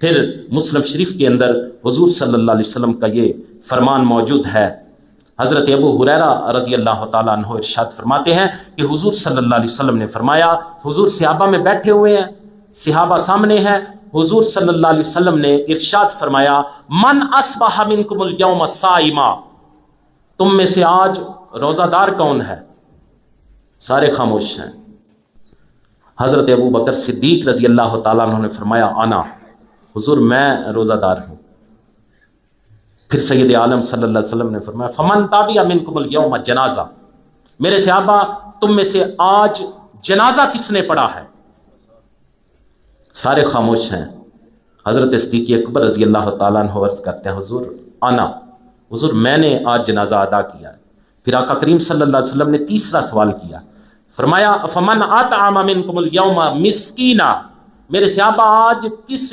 پھر مسلم شریف کے اندر حضور صلی اللہ علیہ وسلم کا یہ فرمان موجود ہے۔ حضرت ابو ہریرہ رضی اللہ تعالیٰ عنہ ارشاد فرماتے ہیں کہ حضور صلی اللہ علیہ وسلم نے فرمایا، حضور صحابہ میں بیٹھے ہوئے ہیں، صحابہ سامنے ہیں، حضور صلی اللہ علیہ وسلم نے ارشاد فرمایا، من اصبح منکم اليوم صائما، تم میں سے آج روزہ دار کون ہے؟ سارے خاموش ہیں۔ حضرت ابو بکر صدیق رضی اللہ تعالیٰ عنہ نے فرمایا، انا، حضور میں روزہ دار ہوں۔ پھر سید عالم صلی اللہ علیہ وسلم نے فرمایا، فمن تابع منکم اليوم جنازہ، میرے صحابہ تم میں سے آج جنازہ کس نے پڑھا ہے؟ سارے خاموش ہیں۔ حضرت صدیق اکبر رضی اللہ تعالیٰ عنہ عرض کرتے ہیں، حضور انا، حضور میں نے آج جنازہ ادا کیا ہے۔ پھر آقا کریم صلی اللہ علیہ وسلم نے تیسرا سوال کیا، فرمایا فمن اطعم منکم اليوم مسکینا، میرے صحابہ آج کس